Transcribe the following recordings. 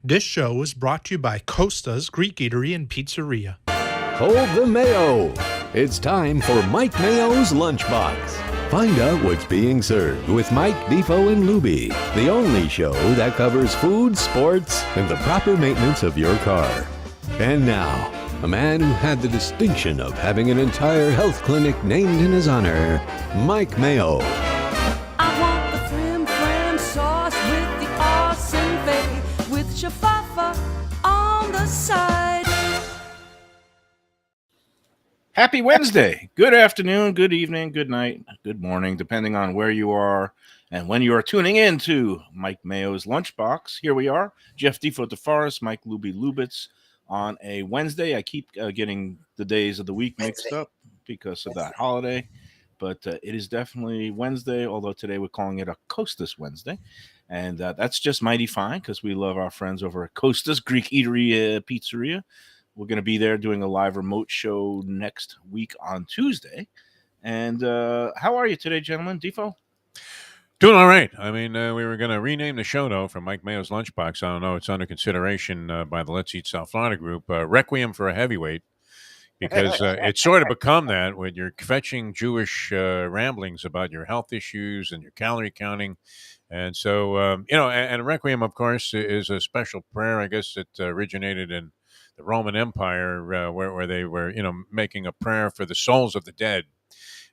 This show is brought to you by Kosta's Greek Eatery and Pizzeria. Hold the Mayo. It's time for Mike Mayo's Lunchbox. Find out what's being served with Mike, Defo and Lubie, the only show that covers food, sports, and the proper maintenance of your car. And now, a man who had the distinction of having an entire health clinic named in his honor, Mike Mayo. I want the flim sauce with the awesome bay, with shafafa on the side. Happy Wednesday. Good afternoon, good evening, good night, good morning, depending on where you are and when you are tuning in to Mike Mayo's Lunchbox. Here we are, Jeff Defo DeForest, Mike Lubie Lubitz on a Wednesday. I keep getting the days of the week mixed up because of that holiday, but it is definitely Wednesday, although today we're calling it a Kosta's Wednesday. And that's just mighty fine because we love our friends over at Kosta's Greek Eatery Pizzeria. We're going to be there doing a live remote show next week on Tuesday. And how are you today, gentlemen? Defo? Doing all right. I mean, we were going to rename the show, though, from Mike Mayo's Lunchbox. I don't know. It's under consideration by the Let's Eat South Florida group. Requiem for a Heavyweight, because it's sort of become that with your fetching Jewish ramblings about your health issues and your calorie counting. And so, and Requiem, of course, is a special prayer. I guess it originated in the Roman Empire, where they were, making a prayer for the souls of the dead.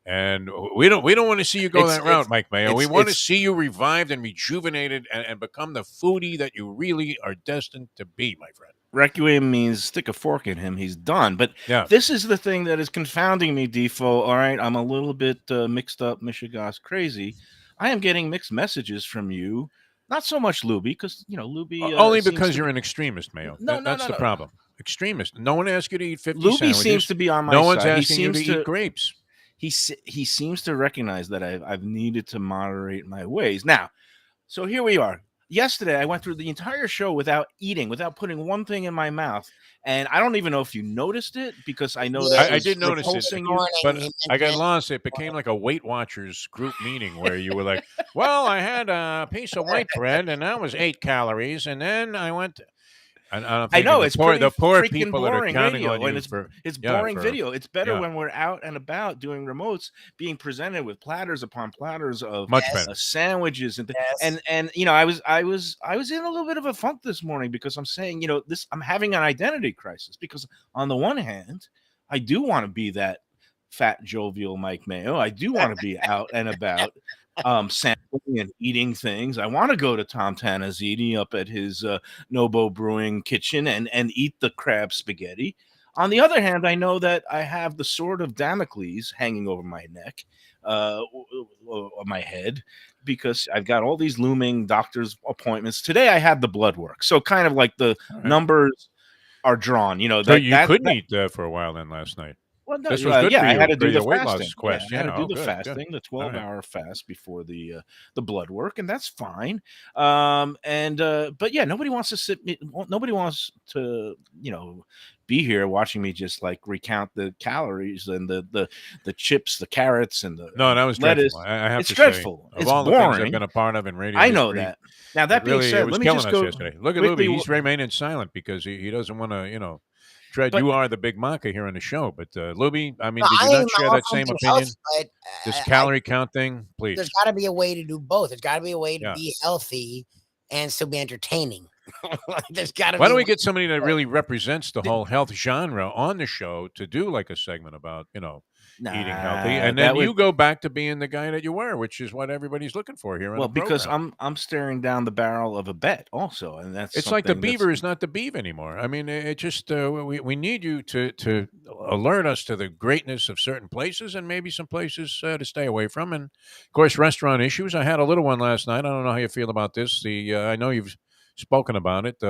And we don't want to see you go that route, Mike Mayo. We want to see you revived and rejuvenated and become the foodie that you really are destined to be, my friend. Requiem means stick a fork in him. He's done. But This is the thing that is confounding me, Defo. All right, I'm a little bit mixed up, Michigas crazy. I am getting mixed messages from you. Not so much Lubie, because, Lubie... only because you're an extremist, Mayo. That's the problem. Extremist. No one asked you to eat 50 Lubie sandwiches. Seems to be on my side. No one's asking you to eat grapes. He seems to recognize that I've needed to moderate my ways. Now, so here we are. Yesterday, I went through the entire show without eating, without putting one thing in my mouth. And I don't even know if you noticed it, because I know that I did notice it, but I got lost. It became like a Weight Watchers group meeting where you were like, well, I had a piece of white bread, and that was 8 calories. And then I went... I know it's the poor people that are counting video, on you. It's boring video. It's better when we're out and about doing remotes, being presented with platters upon platters of sandwiches and I was in a little bit of a funk this morning because I'm saying I'm having an identity crisis, because on the one hand I do want to be that fat jovial Mike Mayo. I do want to be out and about. Sampling and eating things. I want to go to Tom Tanazzini up at his Nobo Brewing kitchen and eat the crab spaghetti. On the other hand, I know that I have the sword of Damocles hanging over my neck, my head, because I've got all these looming doctor's appointments. Today I had the blood work, so kind of like the numbers are drawn. So you couldn't eat for a while then last night. Well, no, this was good for you, I had to do the weight fasting. loss quest. I had to do the fasting, fasting, the 12-hour fast before the blood work, and that's fine. But nobody wants to sit. Nobody wants to, be here watching me just like recount the calories and the chips, the carrots, and the that was lettuce. Dreadful. I have it's to dreadful. Say, of it's all boring. the things I've been a part of in radio, I know that. Now that being said, let me just go. Yesterday. Look at Lubie; he's remaining silent because he doesn't want to, Fred, you are the big marker here on the show, but Lubie, I mean, did you not share that same opinion? This calorie count thing, please. There's got to be a way to do both. There's got to be a way to be healthy and still be entertaining. There's got to. Why don't we get somebody that really represents the whole health genre on the show to do like a segment about, eating healthy, and then you go back to being the guy that you were, which is what everybody's looking for here. Well, because I'm staring down the barrel of a bet also, and it's like the beaver is not the beaver anymore. I mean, it just we need you to alert us to the greatness of certain places and maybe some places to stay away from, and of course restaurant issues. I had a little one last night. I don't know how you feel about this. I know you've spoken about it.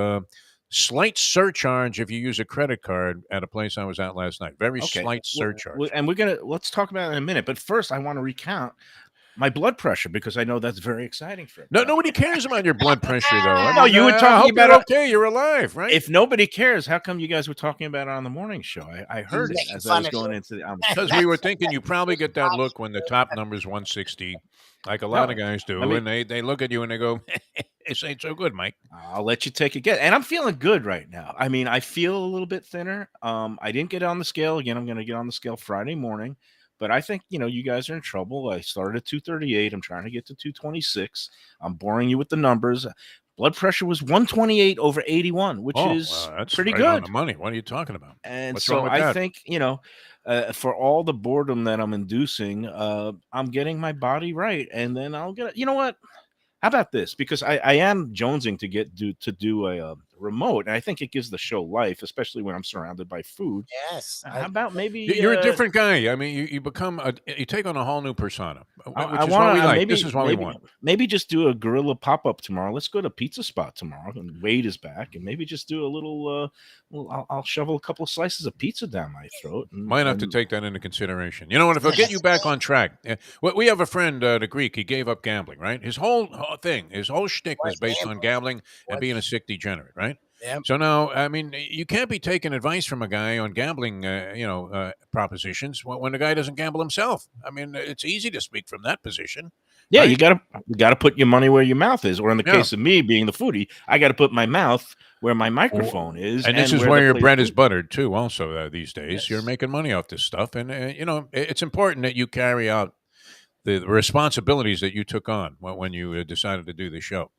Slight surcharge if you use a credit card at a place I was at last night. Very slight surcharge. And let's talk about it in a minute. But first, I want to recount my blood pressure, because I know that's very exciting for everybody. No, nobody cares about your blood pressure, though. No, you were talking about it. Okay, you're alive, right? If nobody cares, how come you guys were talking about it on the morning show? I heard it as I was going into the... Because we were thinking you probably get that look when the top number is 160, like a lot of guys do, and they look at you and they go... This ain't so good, Mike. I'll let you take it again. And I'm feeling good right now. I mean, I feel a little bit thinner. I didn't get on the scale again. I'm going to get on the scale Friday morning. But I think, you guys are in trouble. I started at 238. I'm trying to get to 226. I'm boring you with the numbers. Blood pressure was 128 over 81, which is that's pretty right good. on the money. What are you talking about? And What's so wrong with I that? think, for all the boredom that I'm inducing, I'm getting my body right. And then I'll get, you know what? How about this? Because I am jonesing to do a remote, and I think it gives the show life, especially when I'm surrounded by food. Yes. How about maybe You're a different guy. I mean, you become you take on a whole new persona, which I is wanna, what we like. maybe, This is what we want. Maybe just do a gorilla pop up tomorrow. Let's go to Pizza Spot tomorrow, and Wade is back, and maybe just do a little. I'll shovel a couple of slices of pizza down my throat. Might have to take that into consideration. You know what? If I'll get you back on track, we have a friend, the Greek. He gave up gambling. Right, his whole thing, his whole shtick was based on gambling and being a sick degenerate. Right. Yep. So now, I mean, you can't be taking advice from a guy on gambling, propositions when the guy doesn't gamble himself. I mean, it's easy to speak from that position. Yeah, right? you gotta put your money where your mouth is, or in the case of me being the foodie, I got to put my mouth where my microphone is, and this is where your bread is buttered too. Also, these days, you're making money off this stuff, and it's important that you carry out the responsibilities that you took on when you decided to do the show.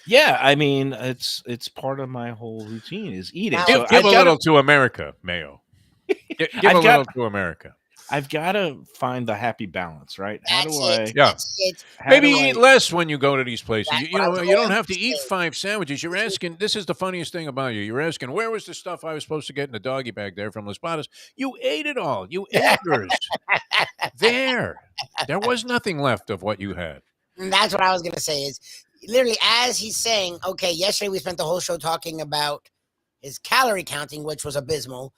Yeah, I mean, it's part of my whole routine is eating. Give Give a little to America, Mayo. Give a little to America. I've got to find the happy balance, right? How do I? Yeah. Maybe eat less when you go to these places. You don't have to eat 5 sandwiches. You're asking. This is the funniest thing about you. You're asking, where was the stuff I was supposed to get in the doggy bag there from Las Patas? You ate it all. You ate yours. There was nothing left of what you had. And that's what I was going to say is literally as he's saying, okay, yesterday we spent the whole show talking about his calorie counting, which was abysmal.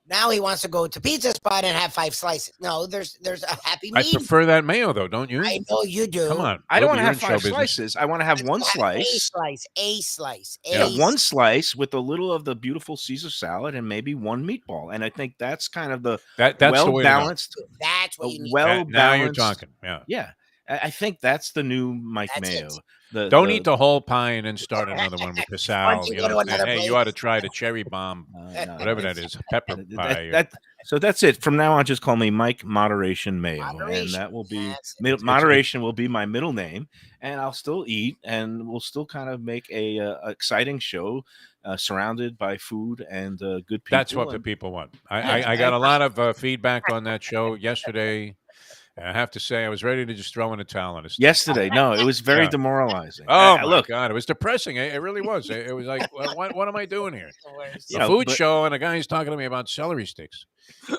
Now he wants to go to Pizza Spot and have 5 slices. No, there's a happy meal. I prefer that Mayo, though, don't you? I know you do. Come on. I don't want to have 5 slices. I want to have one slice. A slice. One slice with a little of the beautiful Caesar salad and maybe one meatball. And I think that's kind of the that's well-balanced. That's what you need. Well-balanced. Now you're talking. Yeah. Yeah. I think that's the new Mike Mayo. Don't eat the whole pie and then start another one with the sal. You ought to try the cherry bomb, whatever that is, pepper pie. So that's it. From now on, just call me Mike Moderation Mayo, and that will be moderation will be my middle name, and I'll still eat, and we'll still kind of make a exciting show. Surrounded by food and good people. That's what the people want. I got a lot of feedback on that show yesterday. I have to say, I was ready to just throw in a towel on it. Yesterday, no, it was very demoralizing. Oh, my God. It was depressing. It really was. It was like, what am I doing here? A food show, and a guy's talking to me about celery sticks.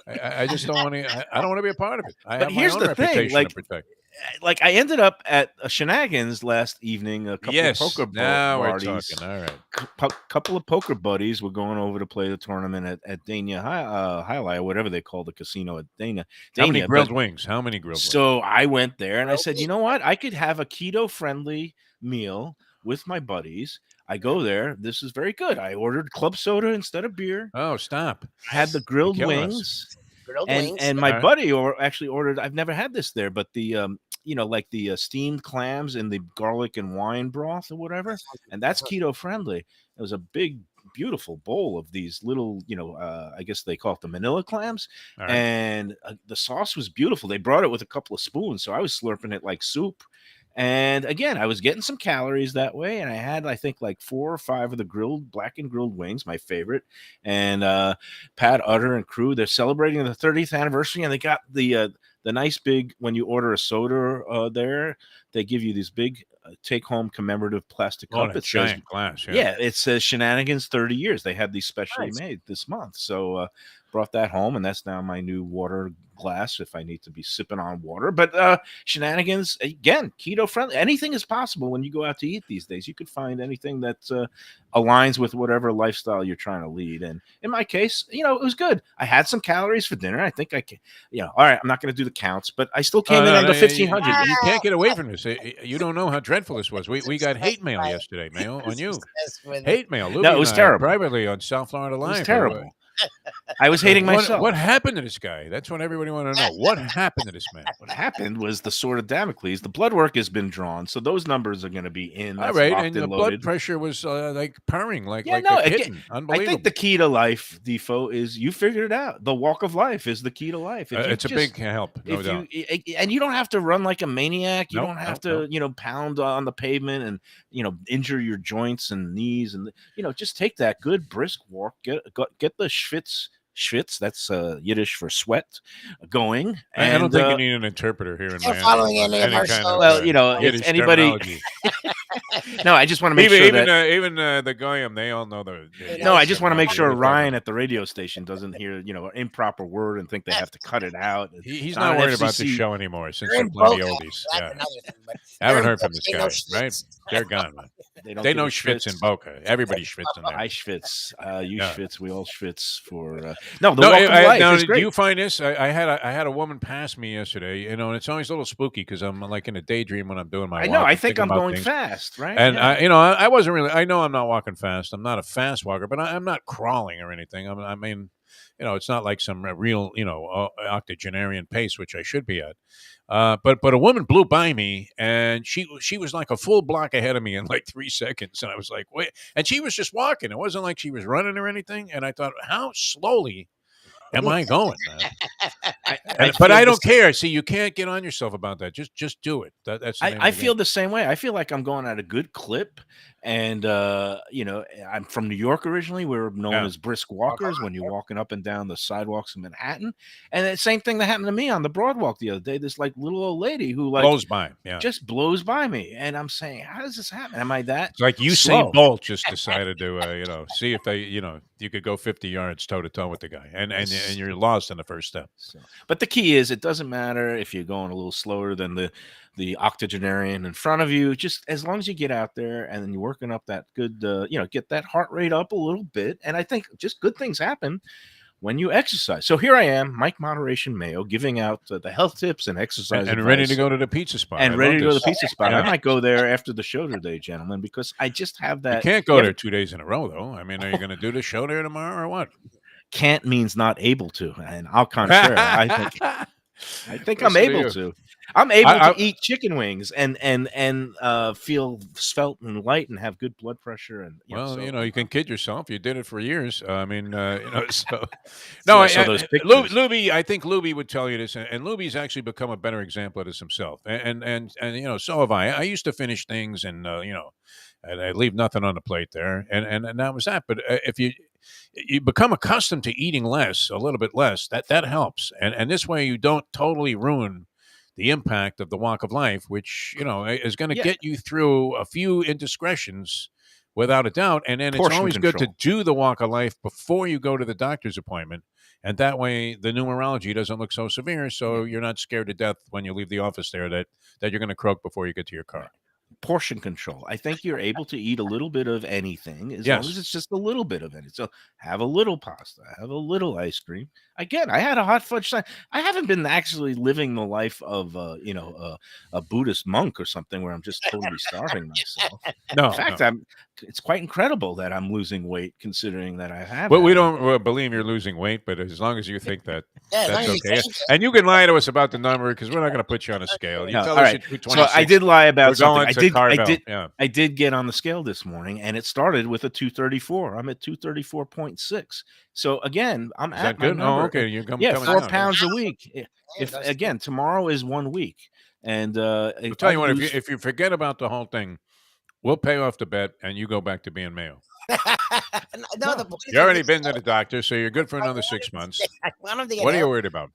I just don't want to. I don't want to be a part of it. But here's the thing, like I ended up at Shenanigans last evening. A couple of poker parties. We're talking. All right. Couple of poker buddies were going over to play the tournament at Dania Highlight, or whatever they call the casino at Dania. How many grilled wings? So I went there and I said, you know what? I could have a keto-friendly meal with my buddies. I go there. This is very good. I ordered club soda instead of beer. Oh, stop! I had the grilled wings. And my buddy actually ordered. I've never had this there, but the like the steamed clams in the garlic and wine broth or whatever, and that's keto friendly. It was a big, beautiful bowl of these little, I guess they call it the Manila clams, and the sauce was beautiful. They brought it with a couple of spoons, so I was slurping it like soup. And again, I was getting some calories that way, and I had, I think, like 4 or 5 of the blackened grilled wings, my favorite. And Pat Utter and crew, they're celebrating the 30th anniversary, and they got the nice big. When you order a soda there, they give you these big take-home commemorative plastic cup. It giant glass. Yeah, it says Shenanigans 30 years. They had these specially made this month, so brought that home, and that's now my new water glass if I need to be sipping on water. But Shenanigans, again, keto friendly. Anything is possible when you go out to eat these days. You could find anything that aligns with whatever lifestyle you're trying to lead. And in my case, it was good. I had some calories for dinner. I think I can, all right, I'm not going to do the counts, but I still came in under 1,500. You can't get away from this. You don't know how dreadful this was. We got hate mail yesterday, Mayo, on you. Hate mail. Lubie no, it was terrible. Privately on South Florida Live. It was terrible. I was hating myself. What happened to this guy? That's what everybody wanted to know. What happened to this man? What happened was the sword of Damocles. The blood work has been drawn, so those numbers are going to be in. All right, and the blood pressure was like purring, like a kitten. Unbelievable. I think the key to life, Defo, is you figured it out. The walk of life is the key to life. It's a big help, no doubt. And you don't have to run like a maniac. You don't have to, pound on the pavement and injure your joints and knees, and just take that good brisk walk. Get the schwitz, that's Yiddish for sweat, going. And, I don't think you need an interpreter here in Miami. Following any of our shows. Well, if anybody. No, I just want to make sure even the Goyim, they all know the. No, I just want to make sure Ryan at the radio station doesn't hear an improper word and think they have to cut it out. He's not worried about the show anymore since they're plenty oldies. Yeah. I haven't heard from this guy, right? They're gone, man. They know schwitz in Boca. Everybody schwitz in there. I schwitz. You schwitz. We all schwitz for. Do you find this? I had a woman pass me yesterday, and it's always a little spooky because I'm like in a daydream when I'm doing my walk. I know. I think I'm going fast, right? And I wasn't really. I know I'm not walking fast. I'm not a fast walker, but I'm not crawling or anything. I mean, it's not like some real, octogenarian pace, which I should be at. But a woman blew by me, and she was like a full block ahead of me in like 3 seconds, and I was like, wait, and she was just walking. It wasn't like she was running or anything, and I thought, how slowly am I going, man? But I don't care. See, you can't get on yourself about that. Just do it. That's. I feel the same way. I feel like I'm going at a good clip, and I'm from New York originally. We were known as brisk walkers when you're walking up and down the sidewalks of Manhattan. And the same thing that happened to me on the Broadwalk the other day. This like little old lady who blows by, just blows by me, and I'm saying, how does this happen? Am I that? It's like Usain Bolt just decided to see if they you could go 50 yards toe to toe with the guy, and you're lost in the first step. So, but the key is, it doesn't matter if you're going a little slower than the octogenarian in front of you. Just as long as you get out there and then you're working up that good, get that heart rate up a little bit. And I think just good things happen when you exercise. So here I am, Mike Moderation Mayo, giving out the health tips and exercise and ready to go to the pizza spot. And ready to go to the pizza spot. I might go there after the show today, gentlemen, because I just have that. You can't go there 2 days in a row, though. I mean, are you going to do the show there tomorrow or what? Can't means not able to, and au contraire, I think I'm able to. I'm able to eat chicken wings and feel svelte and light and have good blood pressure. And you can kid yourself. You did it for years. I mean, so Lubie. I think Lubie would tell you this, and Lubie's actually become a better example of this himself. And so have I. I used to finish things, and and I leave nothing on the plate there, and that was that. But if you become accustomed to eating less, a little bit less, that helps. And this way you don't totally ruin the impact of the walk of life, which, is going to get you through a few indiscretions without a doubt. And then it's always good to do the walk of life before you go to the doctor's appointment. And that way the numerology doesn't look so severe. So you're not scared to death when you leave the office there that you're going to croak before you get to your car. Portion control. I think you're able to eat a little bit of anything as long as it's just a little bit of it. So have a little pasta, have a little ice cream. Again, I had a hot fudge sundae. I haven't been actually living the life of a Buddhist monk or something where I'm just totally starving myself. No, in fact, it's quite incredible that I'm losing weight considering that I have. Well, we don't believe you're losing weight, but as long as you think that, that's okay. And you can lie to us about the number because we're not going to put you on a scale. You tell us so I did lie about something. I did get on the scale this morning, and it started with a 234. I'm at 234.6. So again, I'm is at that my good? number. Oh, okay. You're coming 4 down. pounds a week. If again, tomorrow is 1 week, and I'll tell you what. If you forget about the whole thing, we'll pay off the bet, and you go back to being Mayo. You already been to the doctor, so you're good for another 6 months. What are you worried about?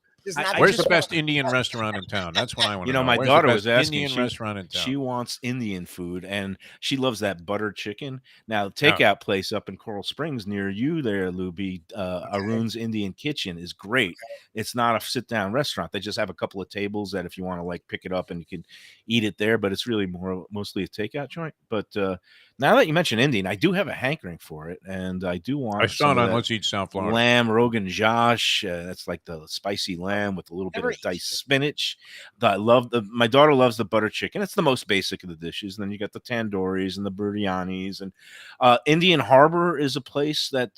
Where's the best Indian restaurant in town? That's what I want to know. My Where's daughter the was asking. Indian restaurant in town. She wants Indian food, and she loves that butter chicken. Now, the takeout place up in Coral Springs near you there, Lubie, Arun's Indian Kitchen is great. It's not a sit-down restaurant. They just have a couple of tables that if you want to pick it up and you can eat it there, but it's really mostly a takeout joint. But now that you mentioned Indian, I do have a hankering for it, and I do want. I saw it on Let's Eat South Florida. Lamb Rogan Josh. That's like the spicy lamb. lamb with a little bit of diced spinach. My daughter loves the butter chicken. It's the most basic of the dishes. And then you got the tandooris and the biryanis. And Indian Harbor is a place that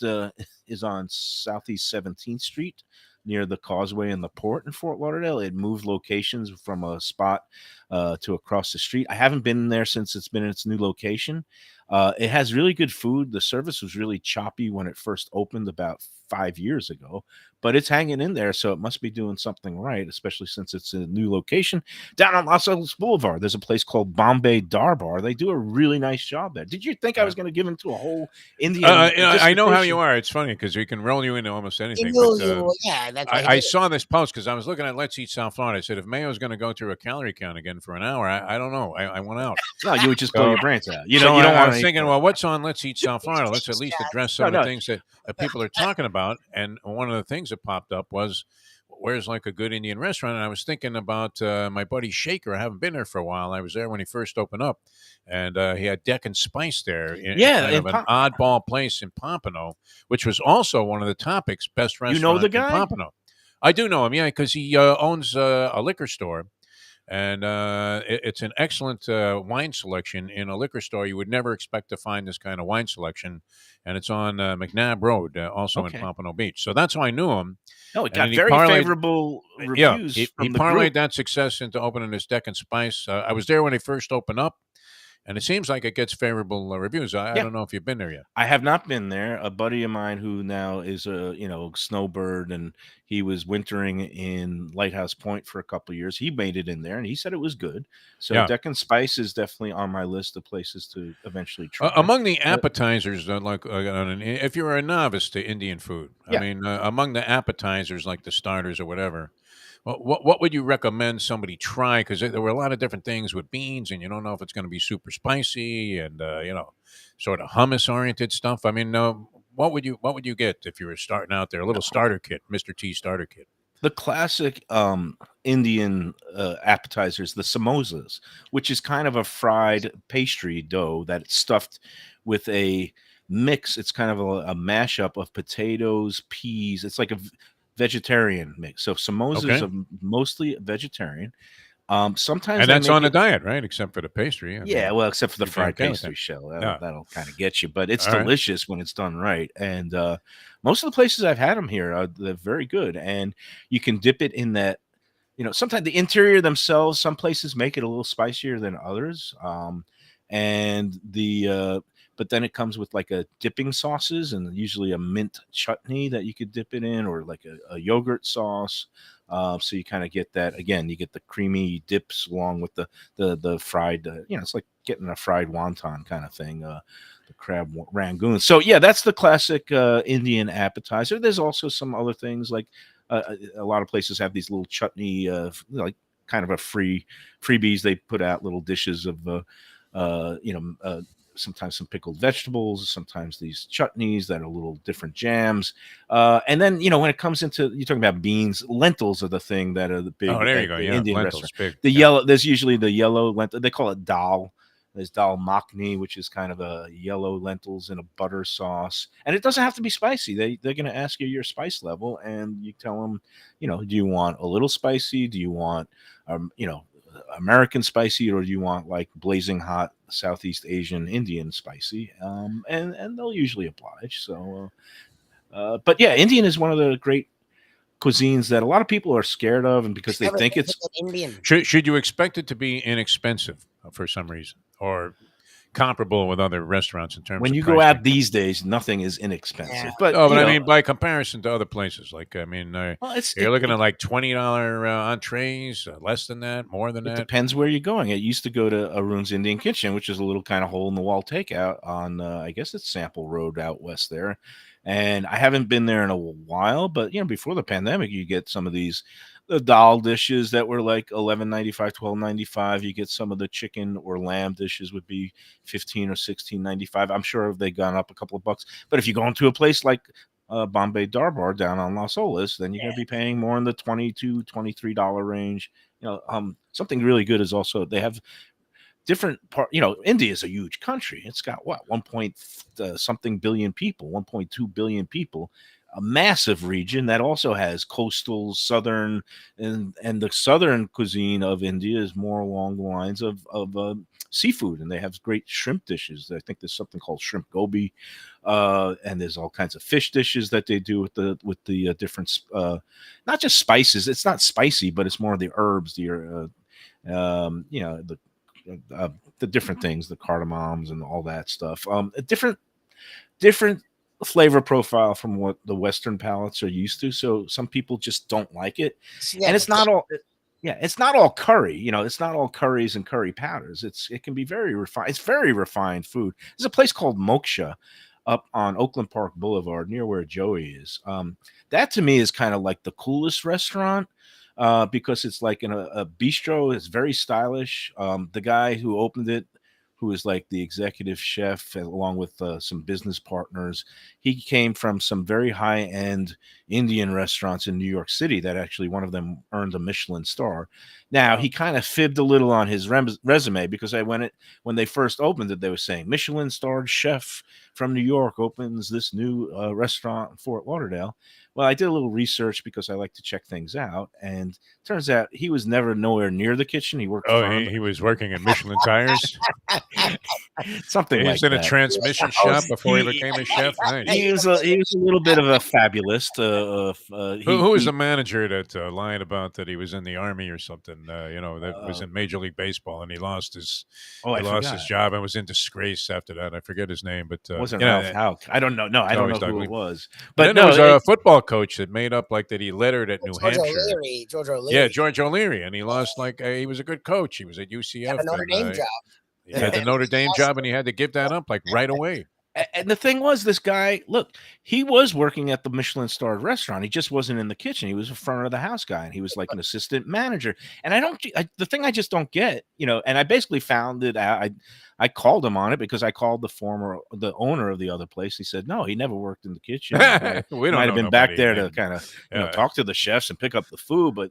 is on Southeast 17th Street, near the Causeway and the port in Fort Lauderdale. It moved locations from a spot to across the street. I haven't been there since it's been in its new location. It has really good food. The service was really choppy when it first opened about 5 years ago, but it's hanging in there, so it must be doing something right, especially since it's a new location down on Los Angeles Boulevard. There's a place called Bombay Darbar. They do a really nice job there. Did you think I was going to give into a whole Indian? I know how you are. It's funny because we can roll you into almost anything. I saw this post because I was looking at Let's Eat South Florida. I said, if Mayo's going to go through a calorie count again for an hour, I don't know. I went out. No, you would just blow your brains out. You don't want I was thinking, well, what's on Let's Eat South Florida? Let's at least address some of the things that people are talking about. And one of the things that popped up was, where's like a good Indian restaurant? And I was thinking about my buddy Shaker. I haven't been there for a while. I was there when he first opened up, and he had Deck and Spice there. In kind of an oddball place in Pompano, which was also one of the topics, best restaurant you know the guy? in Pompano. I do know him, yeah, because he owns a liquor store. And it's an excellent wine selection in a liquor store. You would never expect to find this kind of wine selection. And it's on McNabb Road, also in Pompano Beach. So that's how I knew him. Oh, it got very favorable reviews. He parlayed that success into opening his Deck and Spice. I was there when he first opened up. And it seems like it gets favorable reviews. I don't know if you've been there yet. I have not been there. A buddy of mine who now is a snowbird, and he was wintering in Lighthouse Point for a couple of years. He made it in there, and he said it was good. So Deck and Spice is definitely on my list of places to eventually try. Among the appetizers, if you're a novice to Indian food, I mean, among the appetizers, like the starters or whatever. What would you recommend somebody try? Because there were a lot of different things with beans, and you don't know if it's going to be super spicy and sort of hummus oriented stuff. I mean, what would you get if you were starting out there? A little starter kit, Mr. T starter kit. The classic Indian appetizers, the samosas, which is kind of a fried pastry dough that's stuffed with a mix. It's kind of a mashup of potatoes, peas. It's like a vegetarian mix. So samosas are mostly vegetarian. Sometimes, and that's on a diet, right? Except for the pastry. Well, except for the fried pastry shell. That'll kind of get you, but it's delicious when it's done right. And most of the places I've had them here, they're very good. And you can dip it in that. Sometimes the interior themselves, some places make it a little spicier than others. But then it comes with like a dipping sauces and usually a mint chutney that you could dip it in, or like a yogurt sauce. So you kind of get that. Again, you get the creamy dips along with the fried, it's like getting a fried wonton kind of thing, the crab rangoon. So yeah, that's the classic Indian appetizer. There's also some other things like a lot of places have these little chutney, like kind of a freebies. They put out little dishes of, sometimes some pickled vegetables, sometimes these chutneys that are little different jams. And then, when it comes into, you're talking about beans, lentils are the thing that are the big Indian restaurant. Yellow, there's usually the yellow lentil. They call it dal. There's dal makhni, which is kind of a yellow lentils in a butter sauce. And it doesn't have to be spicy. They're going to ask you your spice level, and you tell them, do you want a little spicy? Do you want, American spicy, or do you want like blazing hot Southeast Asian Indian spicy? And they'll usually oblige. So, but yeah, Indian is one of the great cuisines that a lot of people are scared of, and because they think it's Indian. Should you expect it to be inexpensive for some reason, or comparable with other restaurants in terms when of you pricing? go out these days, nothing is inexpensive. Yeah. But I mean, by comparison to other places, like you're looking at like $20 entrees, less than that, more than that. It depends where you're going. It used to go to Arun's Indian Kitchen, which is a little kind of hole in the wall takeout on, I guess it's Sample Road out west there. And I haven't been there in a while, but before the pandemic, you get some of these the dal dishes that were like $11.95, $12.95. You get some of the chicken or lamb dishes would be $15 or $16.95. I'm sure they've gone up a couple of bucks. But if you go into a place like Bombay Darbar down on Las Olas, then you're going to be paying more in the $22, $23 range. Something really good is also they have different part. India is a huge country. It's got 1 point something billion people, 1.2 billion people. a massive region that also has coastal, southern, and the southern cuisine of India is more along the lines of seafood, and they have great shrimp dishes. I think there's something called shrimp gobi, and there's all kinds of fish dishes that they do with the different, not just spices. It's not spicy, but it's more of the herbs, the the different things, the cardamoms and all that stuff. A different flavor profile from what the Western palates are used to. So some people just don't like it, and it's not all. Yeah, it's not all curry. It's not all curries and curry powders. It can be very refined. It's very refined food. There's a place called Moksha up on Oakland Park Boulevard near where Joey is. That to me is kind of like the coolest restaurant. Because it's like in a bistro. It's very stylish. The guy who opened it, who is like the executive chef, along with some business partners, he came from some very high-end Indian restaurants in New York City that actually one of them earned a Michelin star. Now, he kind of fibbed a little on his resume, because when they first opened it, they were saying Michelin-starred chef from New York opens this new restaurant in Fort Lauderdale. Well, I did a little research because I like to check things out, and turns out he was never nowhere near the kitchen. He worked. He was working at Michelin Tires. Something he like was that. in a transmission shop before he became a chef. Nice. He was a little bit of a fabulist. Who was the manager that lied about that he was in the army or something? That was in Major League Baseball, and he lost his his job and was in disgrace after that. I forget his name, but wasn't Ralph Houck. I don't know. No, I don't know who it was. But then there was a football coach that made up like that he lettered at New Hampshire. George O'Leary. Yeah, George O'Leary, and he lost he was a good coach. He was at UCF. The Notre Dame job. He had the Notre Dame job, and he had to give that up like right away. And the thing was, this guy, look, he was working at the Michelin-starred restaurant. He just wasn't in the kitchen. He was a front of the house guy, and he was like an assistant manager. And the thing I just don't get, and I basically found it out. I called him on it because I called the owner of the other place. He said, no, he never worked in the kitchen. We might have been back there to kind of talk to the chefs and pick up the food. But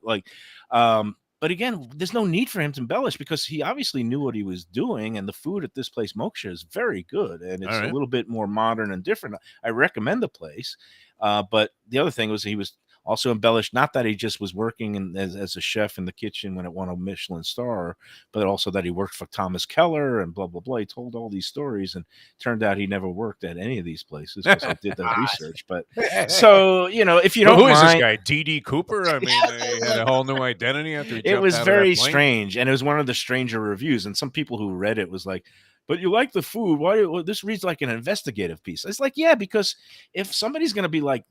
but again, there's no need for him to embellish, because he obviously knew what he was doing, and the food at this place, Moksha, is very good, and it's a little bit more modern and different. I recommend the place. But the other thing was he was also embellished, not that he just was working as a chef in the kitchen when it won a Michelin star, but also that he worked for Thomas Keller and blah, blah, blah. He told all these stories, and turned out he never worked at any of these places, because I did the research. But so, if you don't who is mind, this guy? D.D. Cooper? I mean, he had a whole new identity after he jumped it was out very of that plane. strange, and it was one of the stranger reviews, and some people who read it was like, but you like the food. Why? This reads like an investigative piece. It's like, yeah, because if somebody's going to be like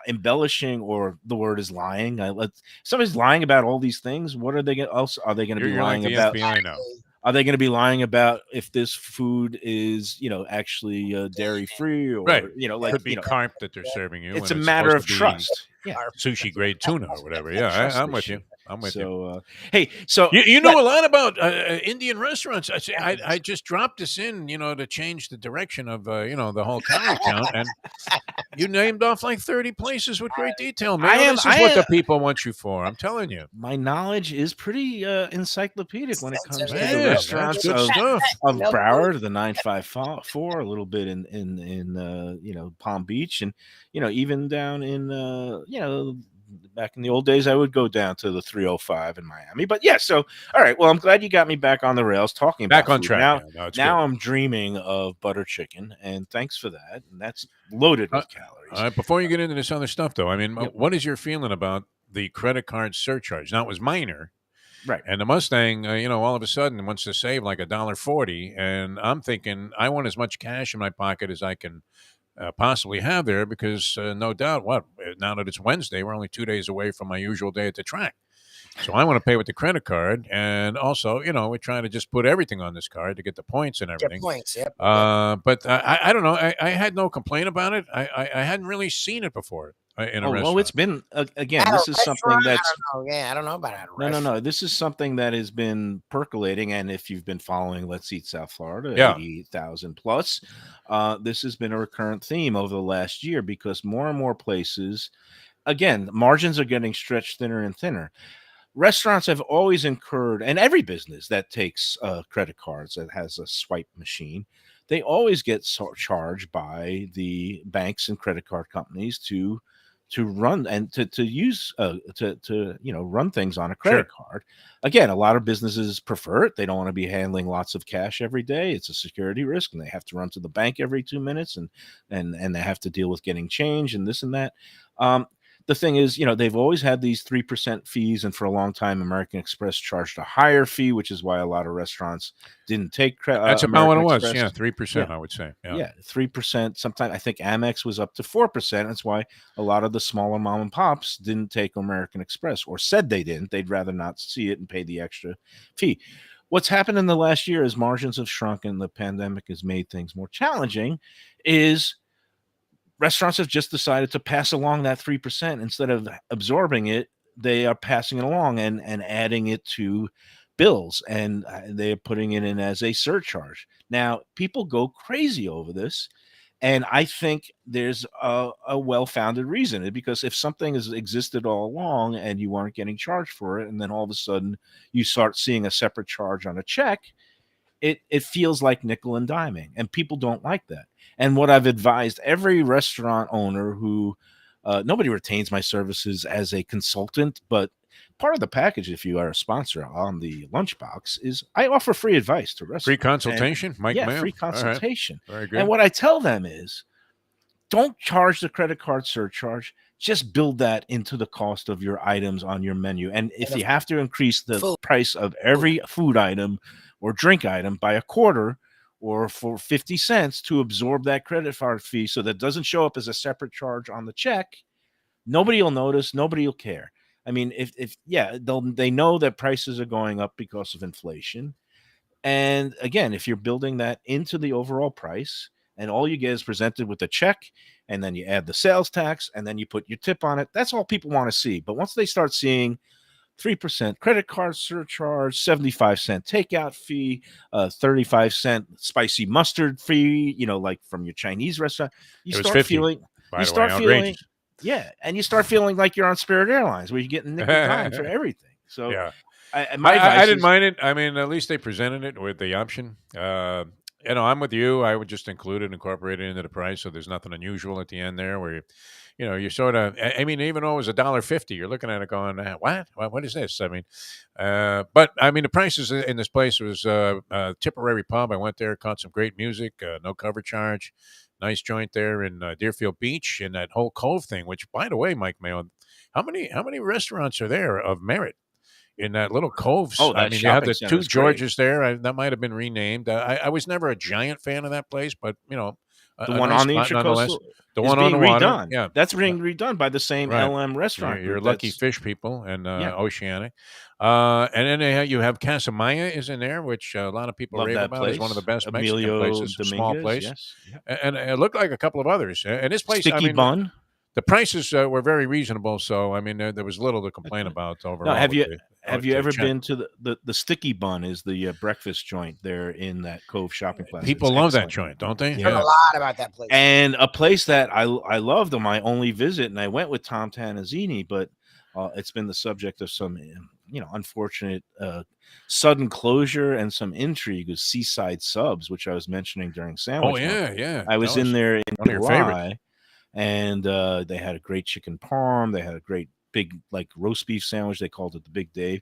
embellishing, or the word is lying, somebody's lying about all these things. What are they going to be lying like about? FBI now. Are they going to be lying about if this food is, actually dairy free, or right? Could be carp that they're serving you. It's a matter of trust. Yeah, sushi grade tuna or whatever. Yeah, I'm with you. I'm with you. Hey, so you know a lot about Indian restaurants. I just dropped this in, to change the direction of the whole calorie count, and you named off like 30 places with great detail. Man, this is what the people want you for. I'm telling you. My knowledge is pretty encyclopedic when it comes to the restaurants of Broward, the 954, a little bit in Palm Beach, and even down in back in the old days, I would go down to the 305 in Miami. But yeah, so all right. Well, I'm glad you got me back on the rails talking about back on food. track. Now I'm dreaming of butter chicken, and thanks for that. And that's loaded with calories. Before you get into this other stuff, though, I mean, what is your feeling about the credit card surcharge? Now, it was minor. Right. And the Mustang, all of a sudden wants to save like $1.40. And I'm thinking I want as much cash in my pocket as I can possibly have there, because no doubt now that it's Wednesday, we're only 2 days away from my usual day at the track. So I want to pay with the credit card, and also, we're trying to just put everything on this card to get the points and everything. Get points, yep. But I don't know. I had no complaint about it. I hadn't really seen it before in a restaurant. Well, it's been again. This is something that's. I don't know about it. No. This is something that has been percolating, and if you've been following Let's Eat South Florida, 88,000 plus, this has been a recurrent theme over the last year, because more and more places, again, margins are getting stretched thinner and thinner. Restaurants have always incurred, and every business that takes credit cards, that has a swipe machine, they always get charged by the banks and credit card companies to to run and to use to run things on a credit card. Again, a lot of businesses prefer it. They don't want to be handling lots of cash every day. It's a security risk, and they have to run to the bank every 2 minutes, and they have to deal with getting change and this and that. The thing is, they've always had these 3% fees, and for a long time, American Express charged a higher fee, which is why a lot of restaurants didn't take credit. That's about what it was. Yeah, 3%, I would say. Yeah, 3%. Sometimes I think Amex was up to 4%. That's why a lot of the smaller mom and pops didn't take American Express, or said they didn't. They'd rather not see it and pay the extra fee. What's happened in the last year is margins have shrunk and the pandemic has made things more challenging. Is restaurants have just decided to pass along that 3% instead of absorbing it. They are passing it along and adding it to bills, and they're putting it in as a surcharge. Now, people go crazy over this, and I think there's a well-founded reason. Because if something has existed all along and you aren't getting charged for it, and then all of a sudden you start seeing a separate charge on a check, it feels like nickel and diming, and people don't like that. And what I've advised every restaurant owner who nobody retains my services as a consultant, but part of the package, if you are a sponsor on the Lunchbox, is I offer free advice to restaurants. Free consultation, Mike Mayo? Free consultation. Right. Very good. And what I tell them is, don't charge the credit card surcharge. Just build that into the cost of your items on your menu. And if you have to increase the price of every food item or drink item by a quarter, or for 50 cents to absorb that credit card fee so that doesn't show up as a separate charge on the check, nobody will notice. Nobody will care. I mean, they know that prices are going up because of inflation. And again, if you're building that into the overall price and all you get is presented with a check, and then you add the sales tax, and then you put your tip on it, that's all people want to see. But once they start seeing 3% credit card surcharge, 75-cent takeout fee, 35-cent spicy mustard fee, like from your Chinese restaurant, you start feeling like you're on Spirit Airlines, where you're getting nickel and dime for everything. So yeah, I didn't mind it. I mean, at least they presented it with the option. I'm with you. I would just incorporate it into the price, so there's nothing unusual at the end there where you sort of, I mean, even though it was $1.50, you're looking at it going, what is this? I mean, but I mean, the prices in this place was a Tipperary pub. I went there, caught some great music, no cover charge, nice joint there in Deerfield Beach, and that whole Cove thing, which, by the way, Mike Mayo, how many restaurants are there of merit in that little cove? I mean, you have the two Georges there. That might have been renamed. I was never a giant fan of that place, but, the one on the Intracoastal, the one on the water, redone. Yeah, that's being redone by the same LM restaurant. You're Lucky Fish people and Oceanic, and then you have Casa Maya is in there, which a lot of people rave about. It's one of the best Mexican places. A small place, yes. And it looked like a couple of others. And this place, Sticky Bun. The prices were very reasonable, so I mean there was little to complain about overall. No, have you ever been to the Sticky Bun? Is the breakfast joint there in that Cove shopping plaza? People love that joint, don't they? Yeah, a lot about that place. And a place that I loved on my only visit, and I went with Tom Tanazzini, but it's been the subject of some unfortunate sudden closure and some intrigue, is Seaside Subs, which I was mentioning during Sandwich. Oh yeah. I was in there in one of your favorites. And they had a great chicken parm. They had a great big roast beef sandwich. They called it the Big Dave.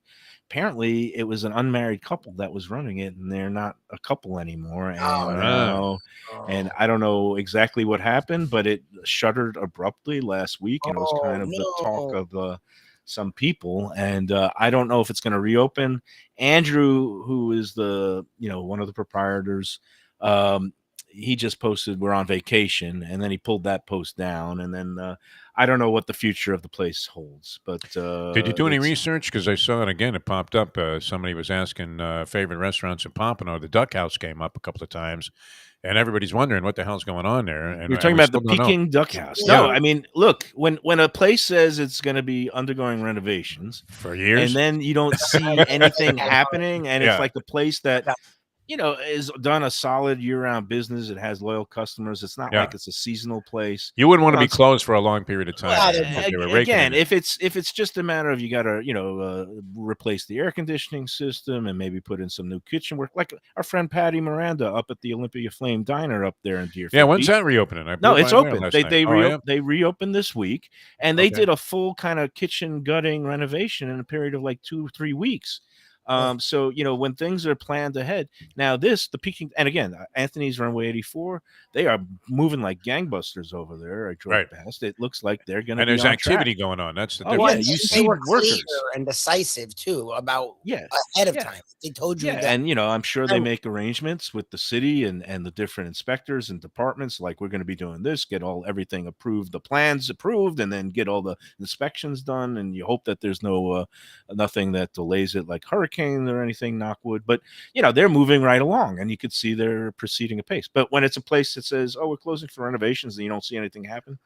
Apparently, it was an unmarried couple that was running it, and they're not a couple anymore. And and I don't know exactly what happened, but it shuttered abruptly last week, and it was kind of the talk of some people. And I don't know if it's going to reopen. Andrew, who is the one of the proprietors, he just posted we're on vacation, and then he pulled that post down, and then I don't know what the future of the place holds. But did you do any research? Because I saw it again. It popped up. Somebody was asking favorite restaurants in Pompano. The Duck House came up a couple of times, and everybody's wondering what the hell's going on there. And you're talking about the Peking Duck House. No, I mean, look, when a place says it's going to be undergoing renovations for years, and then you don't see anything happening, and it's like the place that is done a solid year-round business. It has loyal customers. It's not like it's a seasonal place. You wouldn't want to be closed for a long period of time. Well, again, if it's just a matter of you got to replace the air conditioning system and maybe put in some new kitchen work, like our friend Patty Miranda up at the Olympia Flame Diner up there in Deerfield. Yeah, when's Beach. that reopening? No, it's open. They reopened this week, and they did a full kind of kitchen gutting renovation in a period of like 2 or 3 weeks. So when things are planned ahead, now the peaking, and again, Anthony's Runway 84, they are moving like gangbusters over there. I drove past. It looks like they're going to. And there's activity going on. That's the difference. You see workers and decisive too about ahead of time. They told you. And I'm sure they make arrangements with the city and the different inspectors and departments. Like, we're going to be doing this, get everything approved, the plans approved, and then get all the inspections done. And you hope that there's nothing that delays it, like hurricane or anything, knock wood, but they're moving right along, and you could see they're proceeding apace. But when it's a place that says, we're closing for renovations, and you don't see anything happen,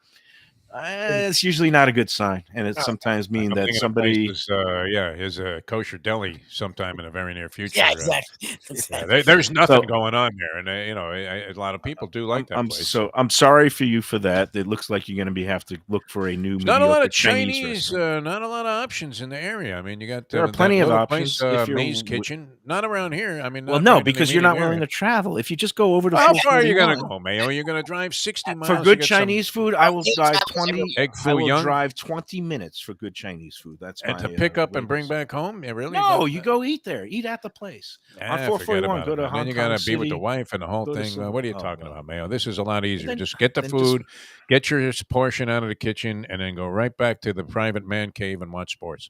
it's usually not a good sign, and it sometimes means that somebody is a kosher deli sometime in the very near future. Yeah, exactly. There's nothing going on there, and a lot of people do like that place. So I'm sorry for you for that. It looks like you're going to have to look for a new. Not a lot of Chinese, not a lot of options in the area. I mean, you got there are plenty of options. If May's Kitchen, not around here. I mean, because you're not willing to travel. If you just go over to how far are you going to go, Mayo? You're going to drive 60 miles for good Chinese food. I will drive 20. I will drive 20 minutes for good Chinese food. That's and to pick up and bring back home. Yeah, really? No, you go eat there. Eat at the place. On 441, go to Hong Kong. Then you got to be with the wife and the whole thing. What are you talking about, Mayo? This is a lot easier. Just get the food, get your portion out of the kitchen, and then go right back to the private man cave and watch sports.